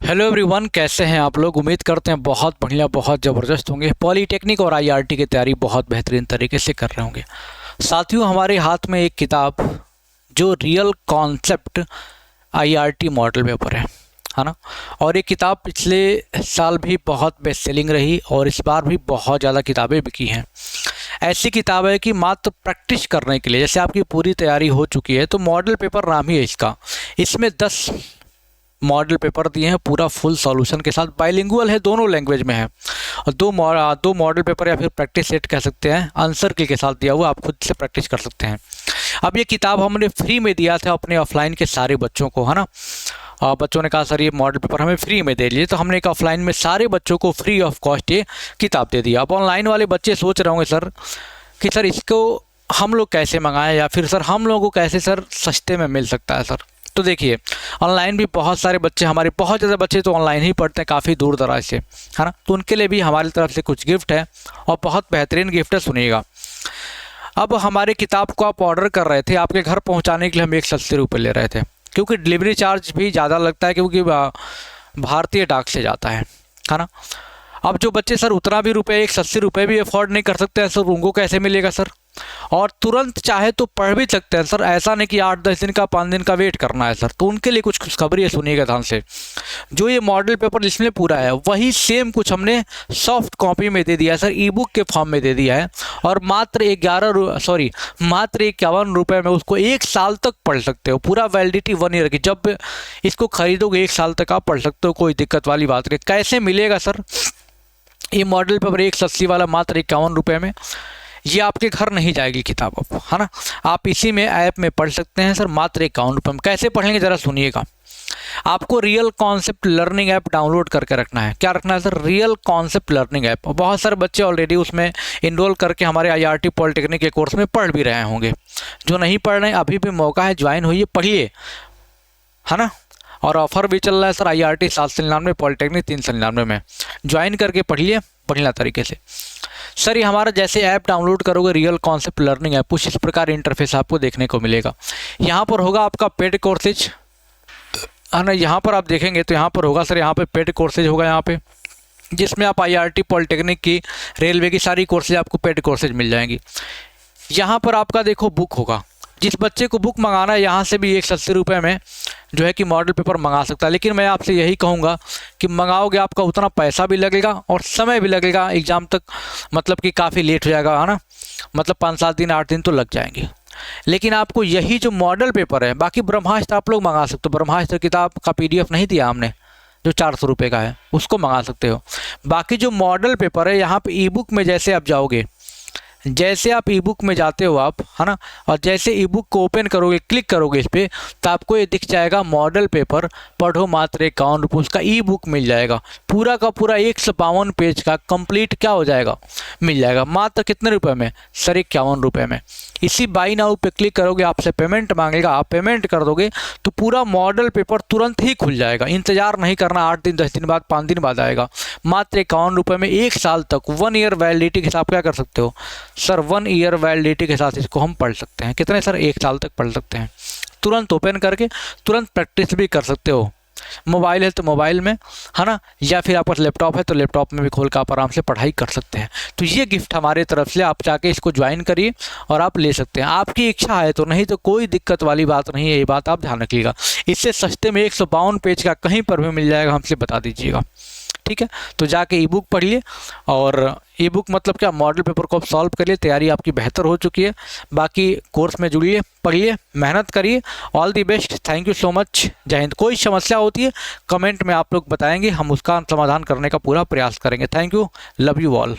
Hello everyone, कैसे हैं आप लोग। उम्मीद करते हैं बहुत बढ़िया, बहुत ज़बरदस्त होंगे। पॉलीटेक्निक और आईआरटी की तैयारी बहुत बेहतरीन तरीके से कर रहे होंगे। साथियों, हमारे हाथ में एक किताब जो real concept IRT model paper है ना। और ये किताब पिछले साल भी बहुत बेस्ट सेलिंग रही और इस बार भी बहुत ज़्यादा किताबें बिकी हैं। ऐसी किताब है कि मात्र प्रैक्टिस करने के लिए, जैसे आपकी पूरी तैयारी हो चुकी है तो मॉडल पेपर नाम ही है इसका। इसमें 10 मॉडल पेपर दिए हैं पूरा फुल सॉल्यूशन के साथ। बाइलिंगुअल है, दोनों लैंग्वेज में है। और दो मॉडल पेपर या फिर प्रैक्टिस सेट कह सकते हैं, आंसर की के साथ दिया हुआ, आप खुद से प्रैक्टिस कर सकते हैं। अब ये किताब हमने फ्री में दिया था अपने ऑफलाइन के सारे बच्चों को, है ना। बच्चों ने कहा सर ये मॉडल पेपर हमें फ्री में दे लीजिए, तो हमने एक ऑफलाइन में सारे बच्चों को फ्री ऑफ कॉस्ट ये किताब दे दिया। अब ऑनलाइन वाले बच्चे सोच रहे होंगे सर कि सर इसको हम लोग कैसे मंगाएं, या फिर सर हम लोगों को कैसे सर सस्ते में मिल सकता है सर। तो देखिए, ऑनलाइन भी बहुत सारे बच्चे, हमारे बहुत ज़्यादा बच्चे तो ऑनलाइन ही पढ़ते हैं काफ़ी दूर दराज से, है ना। तो उनके लिए भी हमारी तरफ से कुछ गिफ्ट है और बहुत बेहतरीन गिफ्ट है, सुनिएगा। अब हमारे किताब को आप ऑर्डर कर रहे थे, आपके घर पहुंचाने के लिए हम 180 रुपये ले रहे थे, क्योंकि डिलीवरी चार्ज भी ज़्यादा लगता है, क्योंकि भारतीय डाक से जाता है ना। अब जो बच्चे सर उतना भी रुपये 180 रुपये भी अफोर्ड नहीं कर सकते हैं सर, उनको कैसे मिलेगा सर। और तुरंत चाहे तो पढ़ भी सकते हैं सर, ऐसा नहीं कि 8-10 दिन का 5 दिन का वेट करना है सर। तो उनके लिए कुछ खुशखबरी है, सुनिएगा ध्यान से। जो ये मॉडल पेपर जिसमें पूरा है वही सेम कुछ हमने सॉफ्ट कॉपी में दे दिया है सर, ई बुक के फॉर्म में दे दिया है। और मात्र 51 रुपये में उसको 1 साल तक पढ़ सकते हो। पूरा वैलिडिटी 1 ईयर की, जब इसको खरीदोगे 1 साल तक आप पढ़ सकते हो, कोई दिक्कत वाली बात नहीं। कैसे मिलेगा सर ये मॉडल पेपर 180 वाला मात्र 51 रुपये में? ये आपके घर नहीं जाएगी किताब अब, है ना। आप इसी में ऐप में पढ़ सकते हैं सर, मात्र 51 रुपये में। कैसे पढ़ेंगे ज़रा सुनिएगा। आपको real concept learning app download करके रखना है। क्या रखना है sir? Real concept learning app. बहुत सारे बच्चे ऑलरेडी उसमें इनरोल करके हमारे आईआरटी पॉलिटेक्निक के कोर्स में पढ़ भी रहे होंगे। जो नहीं पढ़ रहे हैं अभी भी मौका है, ज्वाइन होइए, पढ़िए, है ना। और ऑफर भी चल रहा है सर, आईआरटी 799, पॉलिटेक्निक 399 में ज्वाइन करके पढ़िए बढ़िया तरीके से। सर ये हमारा जैसे ऐप डाउनलोड करोगे रियल कॉन्सेप्ट लर्निंग ऐप, कुछ इस प्रकार इंटरफेस आपको देखने को मिलेगा। यहाँ पर होगा आपका पेड कोर्सेज, है ना। यहाँ पर आप देखेंगे तो यहाँ पर होगा सर, यहाँ पे पेड कोर्सेज होगा, यहाँ पे जिसमें आप आईआरटी पॉलिटेक्निक की, रेलवे की सारी कोर्सेज आपको पेड कोर्सेज मिल जाएंगी। यहाँ पर आपका देखो बुक होगा, जिस बच्चे को बुक मंगाना है यहाँ से भी 180 रुपये में जो है कि मॉडल पेपर मंगा सकता है। लेकिन मैं आपसे यही कहूँगा कि मंगाओगे आपका उतना पैसा भी लगेगा और समय भी लगेगा एग्ज़ाम तक, मतलब कि काफ़ी लेट हो जाएगा, है ना। मतलब 5-7 दिन 8 दिन तो लग जाएंगे। लेकिन आपको यही जो मॉडल पेपर है, बाकी ब्रह्मास्त्र आप लोग मंगा सकते हो। ब्रह्मास्त्र किताब का PDF नहीं दिया हमने, जो 400 रुपये का है, उसको मंगा सकते हो। बाकी जो मॉडल पेपर है यहाँ पर ई बुक में जैसे आप जाओगे, जैसे आप ई बुक में जाते हो आप, है ना, और जैसे ई बुक को ओपन करोगे, क्लिक करोगे इस पर, तो आपको ये दिख जाएगा मॉडल पेपर पढ़ो मात्र 51 रुपये। उसका ई बुक मिल जाएगा, पूरा का पूरा 152 पेज का कंप्लीट क्या हो जाएगा, मिल जाएगा मात्र कितने रुपए में सर? 51 रुपये में। इसी बाई नाउ पे क्लिक करोगे, आपसे पेमेंट मांगेगा, आप पेमेंट कर दोगे तो पूरा मॉडल पेपर तुरंत ही खुल जाएगा। इंतजार नहीं करना, 8 दिन 10 दिन बाद 5 दिन बाद आएगा। मात्र 51 रुपये में 1 साल तक 1 ईयर वैलिडिटी के साथ क्या कर सकते हो सर? 1 ईयर वैलिडिटी के साथ इसको हम पढ़ सकते हैं। कितने सर? 1 साल तक पढ़ सकते हैं। तुरंत ओपन करके तुरंत प्रैक्टिस भी कर सकते हो। मोबाइल है तो मोबाइल में, है ना, या फिर आपका लैपटॉप है तो लैपटॉप में भी खोल कर आप आराम से पढ़ाई कर सकते हैं। तो ये गिफ्ट हमारे तरफ से, आप जाके इसको ज्वाइन करिए और आप ले सकते हैं। आपकी इच्छा है तो, नहीं तो कोई दिक्कत वाली बात नहीं है, ये बात आप ध्यान रखिएगा। इससे सस्ते में 152 पेज का कहीं पर भी मिल जाएगा, हमसे बता दीजिएगा, ठीक है। तो जाके ई बुक पढ़िए, और ई बुक मतलब क्या, मॉडल पेपर को आप सॉल्व करिए। तैयारी आपकी बेहतर हो चुकी है। बाकी कोर्स में जुड़िए, पढ़िए, मेहनत करिए। All the best, thank you so much, जय हिंद। कोई समस्या होती है कमेंट में आप लोग बताएंगे, हम उसका समाधान करने का पूरा प्रयास करेंगे। Thank you, love you all.